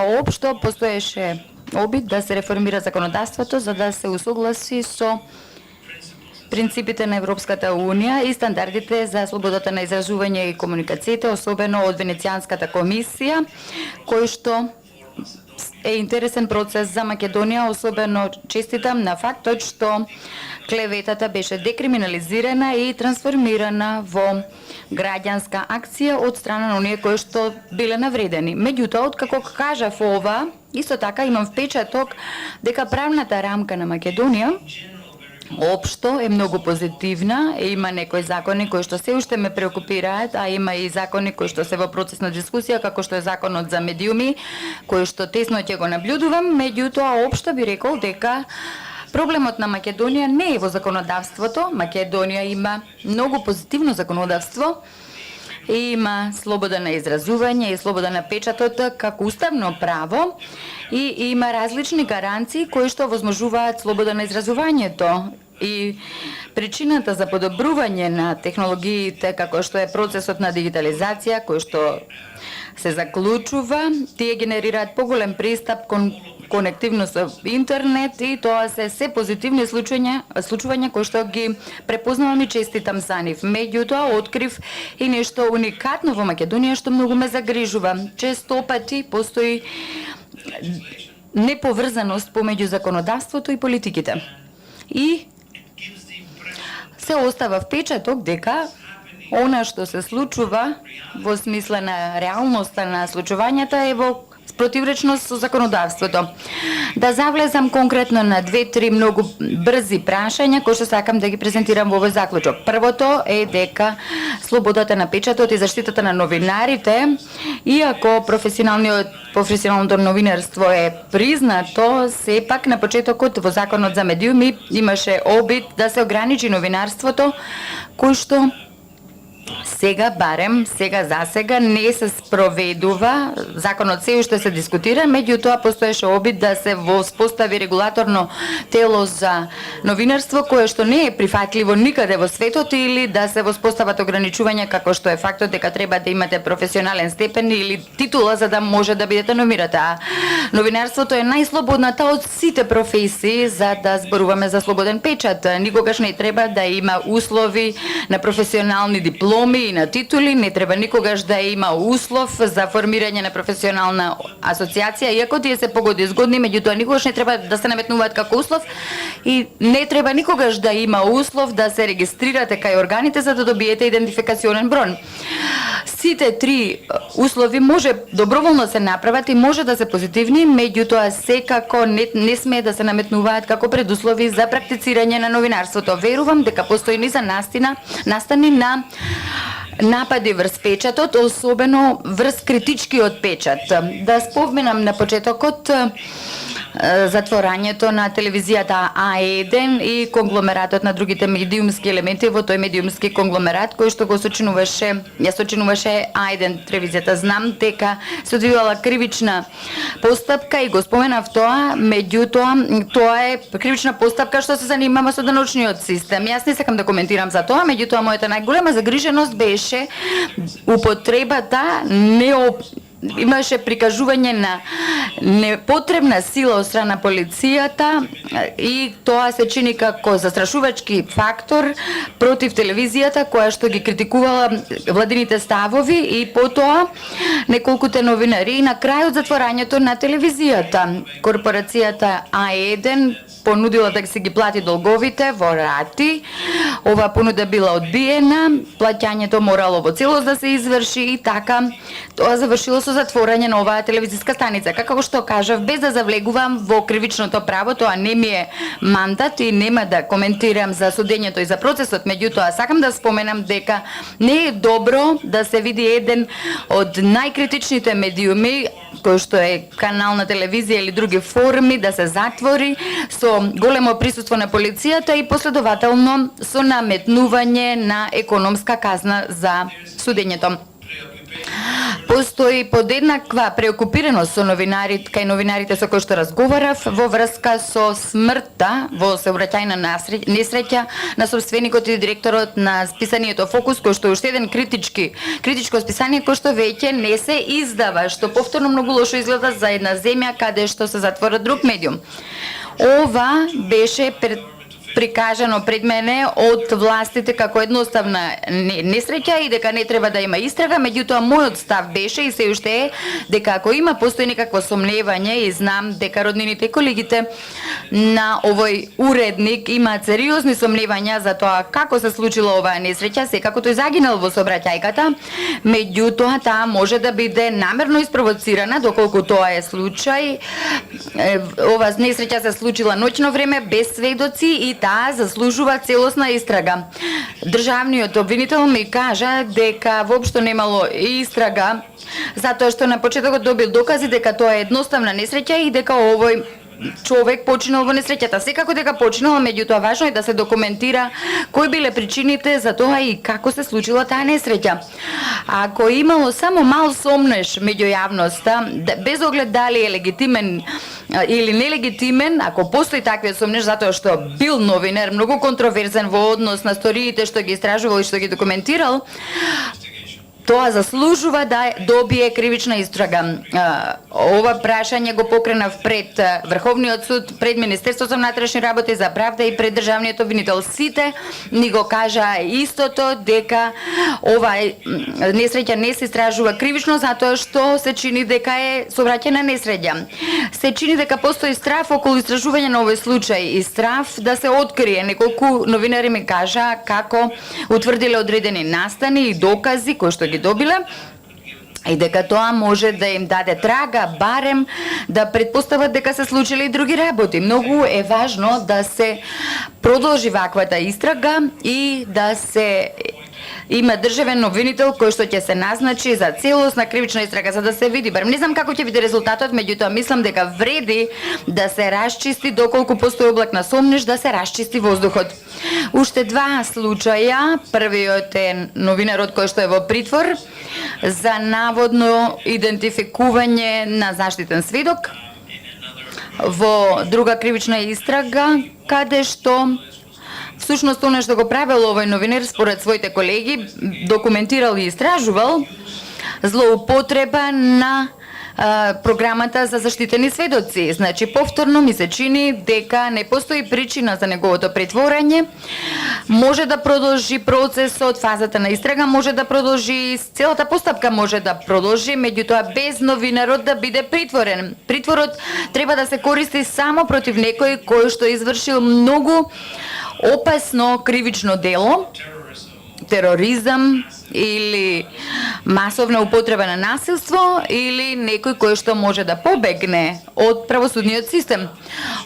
Општо постоеше обид да се реформира законодавството за да се усогласи со принципите на Европската Унија и стандардите за слободата на изразување и комуникациите, особено од Венецијанската комисија, кој што е интересен процес за Македонија, особено честитам на фактот што клеветата беше декриминализирана и трансформирана во граѓанска акција од страна на оние кои што биле навредени. Меѓутоа, откако кажав ова, исто така имам впечаток дека правната рамка на Македонија општо е многу позитивна, има некои закони кои што се уште ме преокупираат, а има и закони кои што се во процес на дискусија, како што е законот за медиуми, кој што тесно ќе го наблюдувам, меѓутоа општо би рекол дека проблемот на Македонија не е во законодавството. Македонија има многу позитивно законодавство, има слобода на изразување и слобода на печатот како уставно право и има различни гаранции кои што возможуваат слобода на изразувањето. И причината за подобрување на технологиите како што е процесот на дигитализација кој што се заклучува, тие генерираат поголем пристап кон конективност со интернет и тоа се позитивни случувања кои што ги препознавам и честитам за нив. Меѓутоа открив и нешто уникатно во Македонија што многу ме загрижува. Често пати постои неповрзаност помеѓу законодавството и политиките. И се остава впечаток дека она што се случува во смисла на реалноста на случувањата е во противречност со законодавството. Да завлезам конкретно на 2-3 многу брзи прашања кои што сакам да ги презентирам во овој заклучок. Првото е дека слободата на печатот и заштитата на новинарите, иако професионалното новинарство е признато, сепак на почетокот во законот за медиуми имаше обид да се ограничи новинарството, кој што сега за сега не се спроведува, законот се уште се дискутира, меѓутоа постоеше обид да се воспостави регулаторно тело за новинарство кое што не е прифатливо никаде во светот или да се воспостават ограничувања како што е фактот дека треба да имате професионален степен или титула за да може да бидете номирате. А новинарството е најслободната од сите професии за да зборуваме за слободен печат. Никогаш не треба да има услови на професионални дипломи и на титули, не треба никогаш да има услов за формирање на професионална асоциација, иако тие се погоди згодни, меѓутоа никогаш не треба да се наметнуваат како услов и не треба никогаш да има услов да се регистрирате кај органите за да добиете идентификационен број. Сите три услови може доброволно се направат и може да се позитивни, меѓутоа секако не смее да се наметнуваат како предуслови за практицирање на новинарството. Верувам дека постои низа настани на напади врз печатот, особено врз критичкиот печат. Да споменам на почетокот затворањето на телевизијата А1 и конгломератот на другите медиумски елементи во тој медиумски конгломерат кој што ја сочинуваше А1 телевизијата. Знам дека се одвивала кривична постапка и го споменав тоа, меѓутоа тоа е кривична постапка што се занимава со научниот систем. Јас не сакам да коментирам за тоа, меѓутоа мојата најголема загриженост беше употребата имаше прикажување на непотребна сила од страна полицијата и тоа се чини како застрашувачки фактор против телевизијата која што ги критикувала владините ставови и потоа неколкуте новинари и на крајот затворањето на телевизијата. Корпорацијата А1 понудила да се ги плати долговите во рати. Ова понуда била одбиена, плаќањето морало во целост да се изврши и така тоа завршило со затворање на оваа телевизиска станица. Како што кажав, без да завлегувам во кривичното право, тоа не ми е мандат и нема да коментирам за судењето и за процесот, меѓутоа сакам да споменам дека не е добро да се види еден од најкритичните медиуми кој што е канал на телевизија или други форми да се затвори со големо присуство на полицијата и последователно со наметнување на економска казна за судењето. Постои подеднаква преокупираност со новинарите, кај новинарите со кои што разговарав во врска со смртта во сообраќајна несреќа на собственикот и директорот на списанието Фокус, кој што е уште еден критичко списание кој што веќе не се издава, што повторно многу лошо изгледа за една земја каде што се затвора друг медиум. Ова беше прикажано пред мене од властите како едноставна несреќа и дека не треба да има истрага, меѓутоа мојот став беше и се уште е дека ако постои некакво сомневање и знам дека роднините и колегите на овој уредник имаат сериозни сомневања за тоа како се случила оваа несреќа, секако тој загинал во сообраќајката, меѓутоа таа може да биде намерно испровоцирана, доколку тоа е случај. Ова несреќа се случила ноќно време без сведоци и таа заслужува целосна истрага. Државниот обвинител ми кажа дека воопшто немало истрага затоа што на почетокот добил докази дека тоа е едноставна несреќа и дека овој човек починал во несреќата. Секако дека починал, меѓутоа важно е да се документира кои биле причините за тоа и како се случила таа несреќа. Ако имало само мал сомнеш меѓу јавноста, без оглед дали е легитимен или нелегитимен, ако постои таквиот сомнеш затоа што бил новинар, многу контроверзен во однос на сториите што ги истражувал и што ги документирал, тоа заслужува да добие кривична истрага. Ова прашање го покренав пред Врховниот суд, пред Министерството на внатрешни работи за правда и пред државниот обвинител. Сите ни го кажа истото, дека ова несреќа не се истражува кривично затоа што се чини дека е сообраќајна несреќа. Се чини дека постои страф околу истражување на овој случај и страф да се открие. Неколку новинари ми кажа како утврдиле одредени настани и докази кои што ги добиле и дека тоа може да им даде трага, барем да предпостават дека се случили и други работи. Многу е важно да се продолжи ваквата истрага и да се има државен обвинител кој што ќе се назначи за целосна кривична истрага за да се види. Барем не знам како ќе биде резултатот, меѓутоа мислам дека вреди да се расчисти доколку постои облак на сомнеш да се расчисти воздухот. Уште два случаја. Првиот е новинарот кој што е во притвор за наводно идентификување на заштитен сведок во друга кривична истрага, каде што всушност она што го правил овој новинар според своите колеги, документирал и истражувал злоупотреба на програмата за заштитени сведоци. Значи, повторно ми се чини дека не постои причина за неговото притворање. Може да продолжи процесот, фазата на истрага може да продолжи, целата постапка може да продолжи, меѓутоа без новинарот да биде притворен. Притворот треба да се користи само против некој кој што извршил многу опасно кривично дело, тероризам или масовна употреба на насилство или некој кој што може да побегне од правосудниот систем.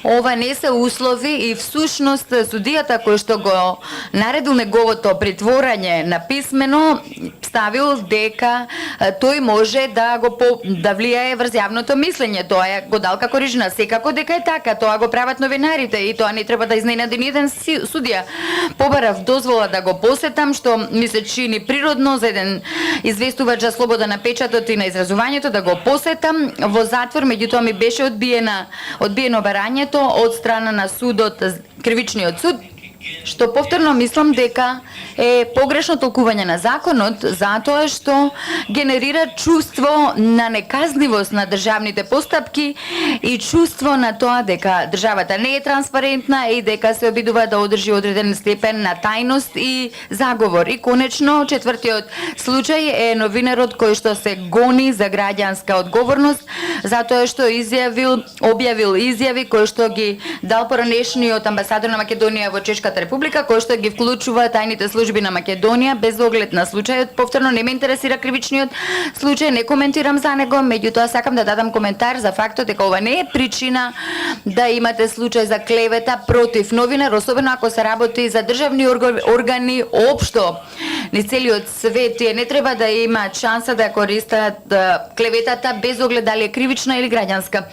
Ова не се услови и всушност судијата кој што го наредил неговото притворање на писмено ставил дека тој може да го да влијае врз јавното мислење. Тоа е го дал како режина. Секако дека е така, тоа го прават новинарите и тоа не треба да изненади ни еден судија. Побарав дозвола да го посетам, што ми се чини природно за еден известувач за слобода на печатот и на изразувањето да го посетам во затвор, меѓутоа ми беше одбиено барањето од страна на судот, кривичниот суд, што повторно мислам дека е погрешно толкување на законот, затоа што генерира чувство на неказнивост на државните постапки и чувство на тоа дека државата не е транспарентна и дека се обидува да одржи одреден степен на тајност и заговор. И конечно, четвртиот случај е новинарот кој што се гони за граѓанска одговорност, затоа што објавил изјави кои што ги дал поранешниот амбасадор на Македонија во Чешката Република, кој што ги вклучува тајните служби на Македонија без оглед на случајот. Повторно не ме интересира кривичниот случај, не коментирам за него, меѓутоа сакам да дадам коментар за фактот дека ова не е причина да имате случај за клевета против новинар, особено ако се работи за државни органи општо. Низ целиот свет тие не треба да имаат шанса да користат клеветата без оглед дали е кривична или граѓанска.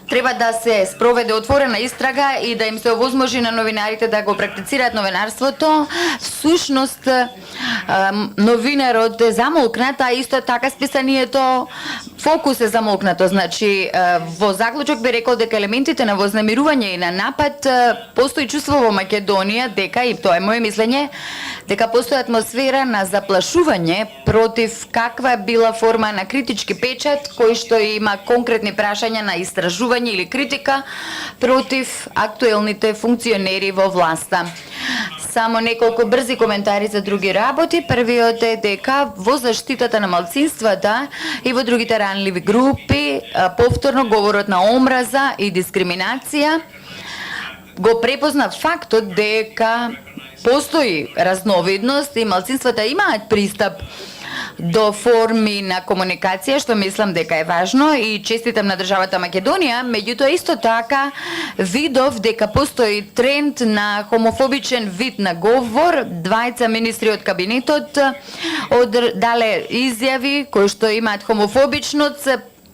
Треба да се спроведе отворена истрага и да им се овозможи на новинарите да го практицираат новинарството. Всушност, новинарот е замолкнат, а исто така списанието фокус е замолкнато. Значи, во заклучок би рекол дека елементите на вознемирување и на напад постои чувство во Македонија дека, и тоа е моје мислење, дека постои атмосфера на заплашување против каква била форма на критички печат кој што има конкретни прашања на истражување или критика против актуелните функционери во власта. Само неколку брзи коментари за други работи. Првиот е дека во заштитата на малцинствата и во другите ранливи групи повторно говорот на омраза и дискриминација го препозна фактот дека постои разновидност и малцинствата имаат пристап до форми на комуникација, што мислам дека е важно и честитам на државата Македонија, меѓутоа исто така видов дека постои тренд на хомофобичен вид на говор. Двајца министри од кабинетот дале изјави кои што имаат хомофобичност,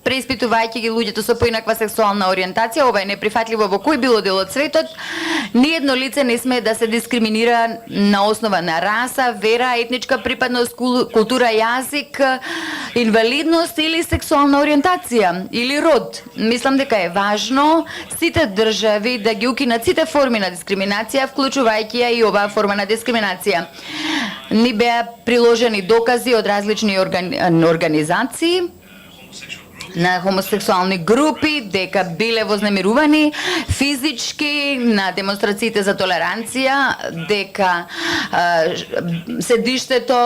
преиспитувајќи ги луѓето со поинаква сексуална ориентација. Ова е неприфатливо во кој било дел од светот. Ниедно лице не смее да се дискриминира на основа на раса, вера, етничка припадност, култура, јазик, инвалидност или сексуална ориентација или род. Мислам дека е важно сите држави да ги укинат сите форми на дискриминација, вклучувајќи ја и оваа форма на дискриминација. Ни беа приложени докази од различни организации на хомосексуални групи дека биле вознемирувани физички на демонстрациите за толеранција, дека седиштето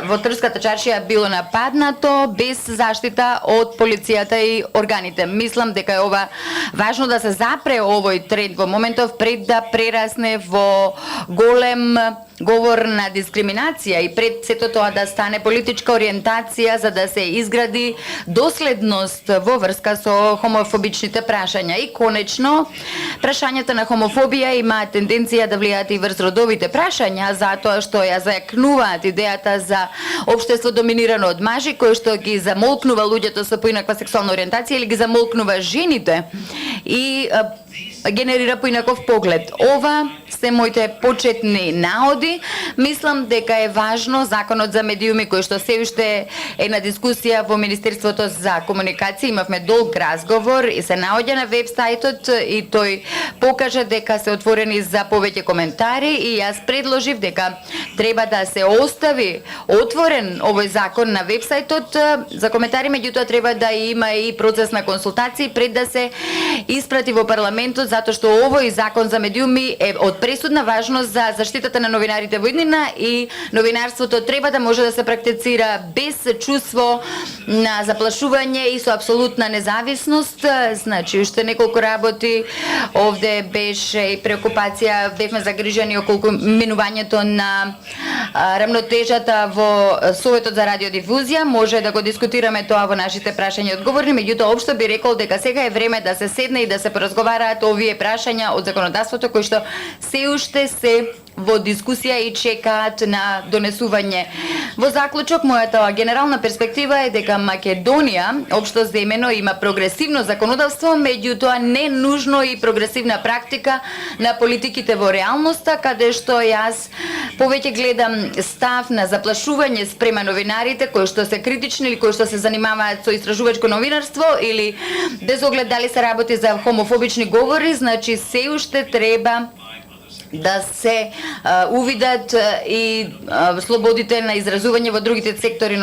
во Трската чаршија било нападнато без заштита од полицијата и органите. Мислам дека е ова важно да се запре овој тренд во моментов пред да прерасне во голем говор на дискриминација и пред сето тоа да стане политичка ориентација за да се изгради доследност во врска со хомофобичните прашања. И конечно, прашањата на хомофобија имаат тенденција да влијаат и врз родовите прашања, затоа што ја зајакнуваат идејата за општество доминирано од мажи, кој што ги замолкнува луѓето со поинаква сексуална ориентација или ги замолкнува жените и генерира поинаков поглед. Ова се моите почетни наоди. Мислам дека е важно законот за медиуми кој што се уште е на дискусија во Министерството за комуникација. Имавме долг разговор и се наоѓа на веб-сајтот и тој покажа дека се отворени за повеќе коментари и јас предложив дека треба да се остави отворен овој закон на веб-сајтот за коментари, меѓутоа треба да има и процес на консултации пред да се испрати во парламентот, затоа што овој закон за медиуми е од пресудна важност за заштитата на новинарите во иднина и новинарството треба да може да се практицира без чувство на заплашување и со апсолутна независност. Значи, уште неколку работи овде беше и преокупација, бевме загрижени околу минувањето на рамнотежата во Советот за радиодифузија. Може да го дискутираме тоа во нашите прашања и одговори, меѓутоа општо би рекол дека сега е време да се седне и да се поразговараат овие прашања од законодавството кои што се уште се во дискусија и чекаат на донесување. Во заклучок, мојата генерална перспектива е дека Македонија, општо земено, има прогресивно законодавство, меѓутоа не нужно и прогресивна практика на политиките во реалноста, каде што јас повеќе гледам став на заплашување спрема новинарите кои што се критични или кои што се занимаваат со истражувачко новинарство или без оглед дали се работи за хомофобични говори. Значи се уште треба да се увидат и слободите на изразување во другите сектори